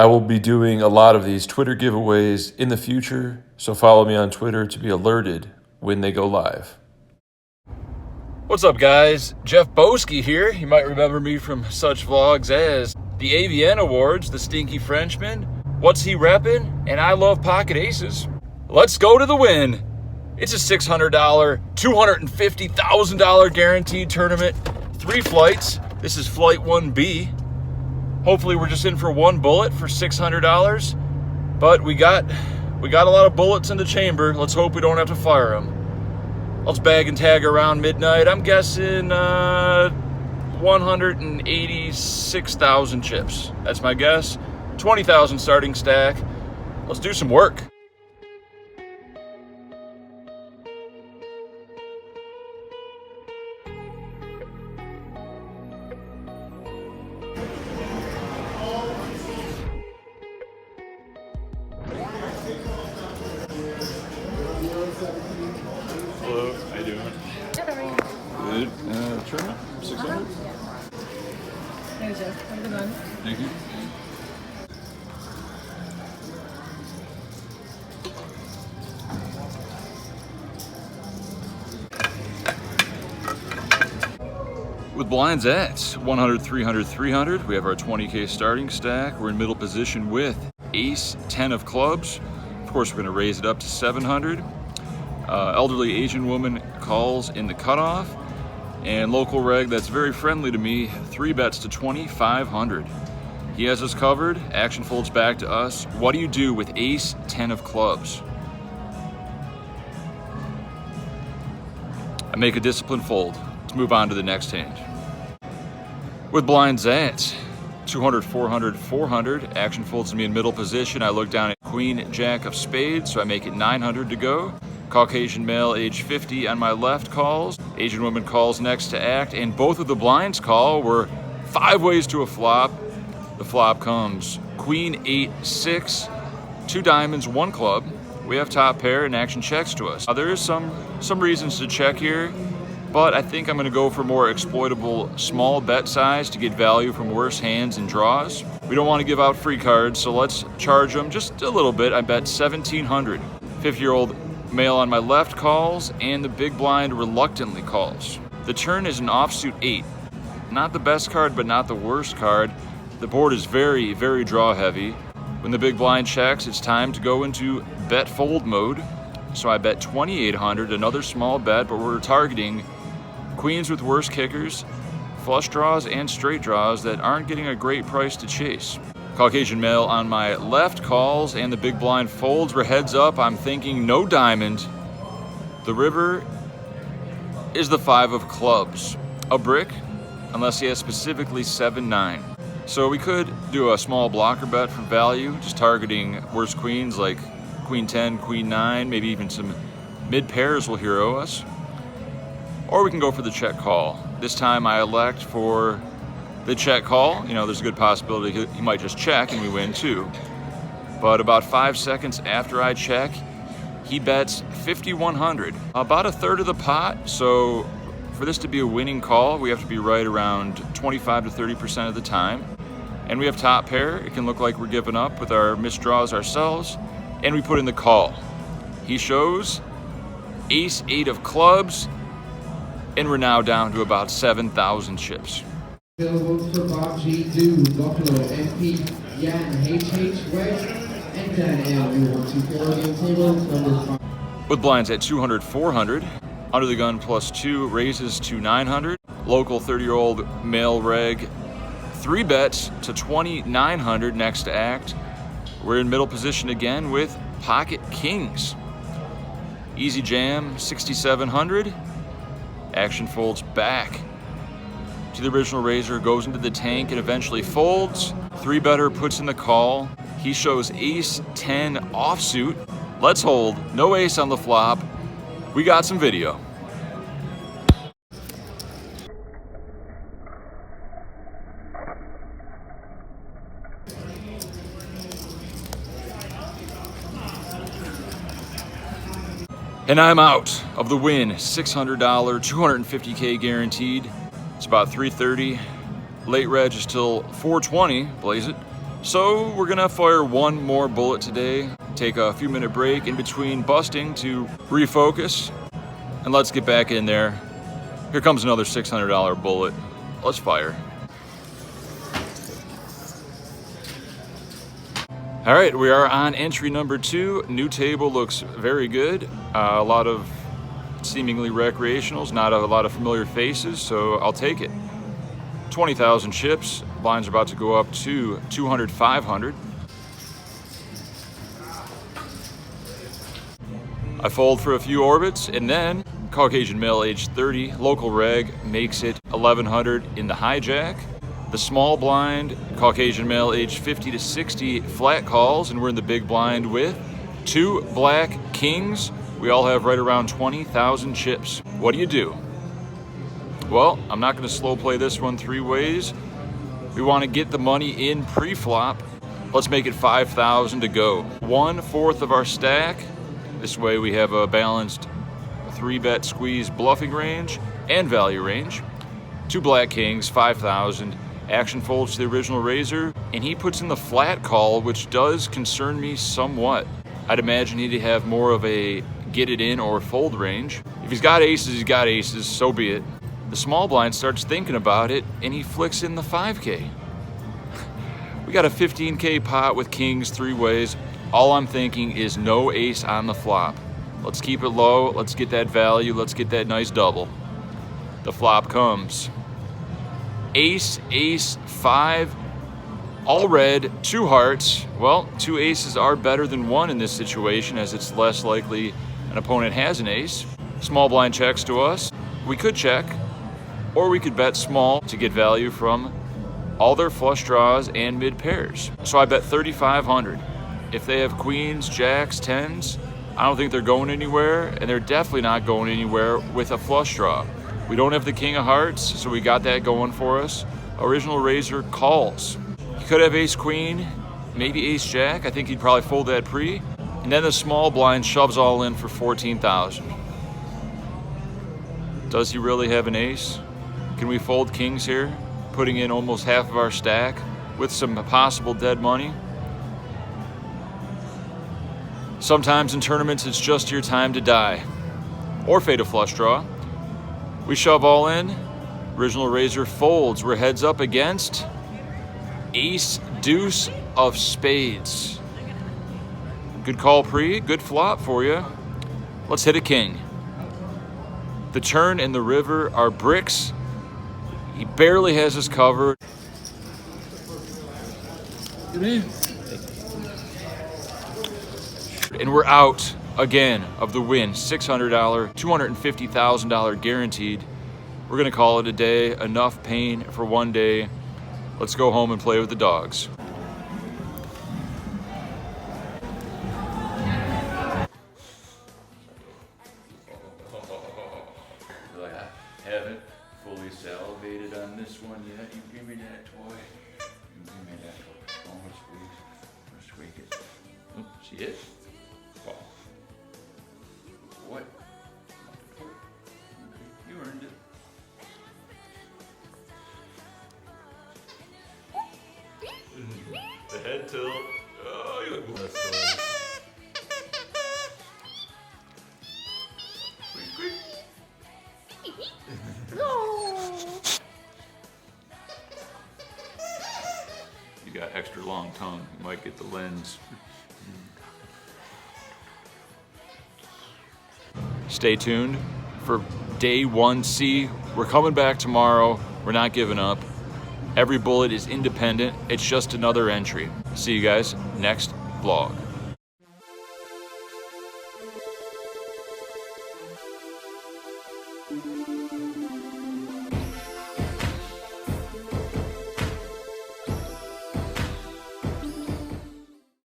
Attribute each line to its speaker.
Speaker 1: I will be doing a lot of these Twitter giveaways in the future, so follow me on Twitter to be alerted when they go live.
Speaker 2: What's up, guys? Jeff Boski here. You might remember me from such vlogs as the AVN Awards, the Stinky Frenchman, What's He Reppin', and I Love Pocket Aces. Let's go to the win. It's a $600, $250,000 guaranteed tournament. 3 flights. This is flight 1B. Hopefully we're just in for 1 bullet for $600, but we got a lot of bullets in the chamber. Let's hope we don't have to fire them. Let's bag and tag around midnight. I'm guessing 186,000 chips. That's my guess. 20,000 starting stack. Let's do some work.
Speaker 1: Hello, how you doing? Good. Turn 600.
Speaker 3: Thanks, Jeff. Have a good one.
Speaker 1: Thank you.
Speaker 2: With blinds at 100, 300, 300, we have our 20K starting stack. We're in middle position with ace 10 of clubs. Of course, we're going to raise it up to 700. Elderly Asian woman calls in the cutoff. And local reg that's very friendly to me, 3 bets to 2,500. He has us covered. Action folds back to us. What do you do with ace 10 of clubs? I make a disciplined fold. Let's move on to the next hand. With blinds at 200, 400, 400, action folds to me in middle position. I look down at queen, jack of spades, so I make it 900 to go. Caucasian male, age 50, on my left calls. Asian woman calls next to act, and both of the blinds call. We're 5 ways to a flop. The flop comes queen, 8, 6, 2 diamonds, 1 club. We have top pair, and action checks to us. Now, there is some reasons to check here, but I think I'm going to go for more exploitable small bet size to get value from worse hands and draws. We don't want to give out free cards, so let's charge them just a little bit. I bet 1,700. 50-year-old male on my left calls, and the big blind reluctantly calls. The turn is an offsuit 8. Not the best card, but not the worst card. The board is very, very draw heavy. When the big blind checks, it's time to go into bet fold mode. So I bet 2,800, another small bet, but we're targeting queens with worse kickers, flush draws, and straight draws that aren't getting a great price to chase. Caucasian male on my left calls, and the big blind folds. We're heads up. I'm thinking no diamond. The river is the 5 of clubs. A brick, unless he has specifically 7-9. So we could do a small blocker bet for value, just targeting worse queens like queen 10, queen 9, maybe even some mid pairs will hero us. Or we can go for the check call. This time I elect for the check call. You know, there's a good possibility he might just check and we win too. But about 5 seconds after I check, he bets 5,100, about a third of the pot. So for this to be a winning call, we have to be right around 25 to 30% of the time. And we have top pair. It can look like we're giving up with our missed draws ourselves. And we put in the call. He shows ace 8 of clubs, and we're now down to about 7,000 chips.
Speaker 4: Available for Bob G. Dude, Buffalo, MP, Yan, HH, Wedge, and Dan L. We want to fill the table number 5.
Speaker 2: With blinds at 200, 400, under the gun +2 raises to 900. Local 30-year-old male reg, 3 bets to 2,900 next to act. We're in middle position again with pocket kings. Easy jam, 6,700. Action folds back to the original raiser, goes into the tank, and eventually folds. 3-better puts in the call. He shows ace 10 offsuit. Let's hold. No ace on the flop. We got some video. And I'm out of the win. $600, $250K guaranteed. It's about 3:30. Late reg is till 4:20. Blaze it. So we're gonna fire one more bullet today, take a few minute break in between busting to refocus, and let's get back in there. Here comes another $600 bullet. Let's fire. All right, we are on entry number 2. New table looks very good. A lot of seemingly recreationals, not a lot of familiar faces, so I'll take it. 20,000 chips. Blinds are about to go up to 200, 500. I fold for a few orbits, and then Caucasian male age 30, local reg, makes it 1100 in the hijack. The small blind, Caucasian male age 50 to 60, flat calls, and we're in the big blind with 2 black kings. We all have right around 20,000 chips. What do? Well, I'm not going to slow play this one 3 ways. We want to get the money in pre-flop. Let's make it 5,000 to go. 1/4 of our stack. This way we have a balanced 3-bet squeeze bluffing range and value range. 2 black kings, 5,000. Action folds to the original raiser, and he puts in the flat call, which does concern me somewhat. I'd imagine he'd have more of a get it in or fold range. If he's got aces, he's got aces, so be it. The small blind starts thinking about it, and he flicks in the 5K. We got a 15K pot with kings 3 ways. All I'm thinking is no ace on the flop. Let's keep it low, let's get that value, let's get that nice double. The flop comes. Ace, ace, 5, all red, 2 hearts. Well, 2 aces are better than 1 in this situation, as it's less likely an opponent has an ace. Small blind checks to us. We could check, or we could bet small to get value from all their flush draws and mid pairs. So I bet 3,500. If they have queens, jacks, 10s, I don't think they're going anywhere, and they're definitely not going anywhere with a flush draw. We don't have the king of hearts, so we got that going for us. Original raiser calls. He could have ace queen, maybe ace jack. I think he'd probably fold that pre. And then the small blind shoves all in for 14,000. Does he really have an ace? Can we fold kings here, putting in almost half of our stack with some possible dead money? Sometimes in tournaments, it's just your time to die. Or fade a flush draw. We shove all in. Original raiser folds. We're heads up against ace deuce of spades. Good call pre, good flop for you. Let's hit a king. The turn and the river are bricks. He barely has us covered. And we're out again of the win. $600, $250,000 guaranteed. We're gonna call it a day. Enough pain for one day. Let's go home and play with the dogs. I haven't fully salivated on this one yet. You give me that toy. You give me that toy. Oh, let's squeak it. Oh, see it? Oh. What? You earned it. The head tilt. Oh, you look good. You got extra long tongue. You might get the lens. Stay tuned for day 1C. We're coming back tomorrow. We're not giving up. Every bullet is independent. It's just another entry. See you guys next vlog.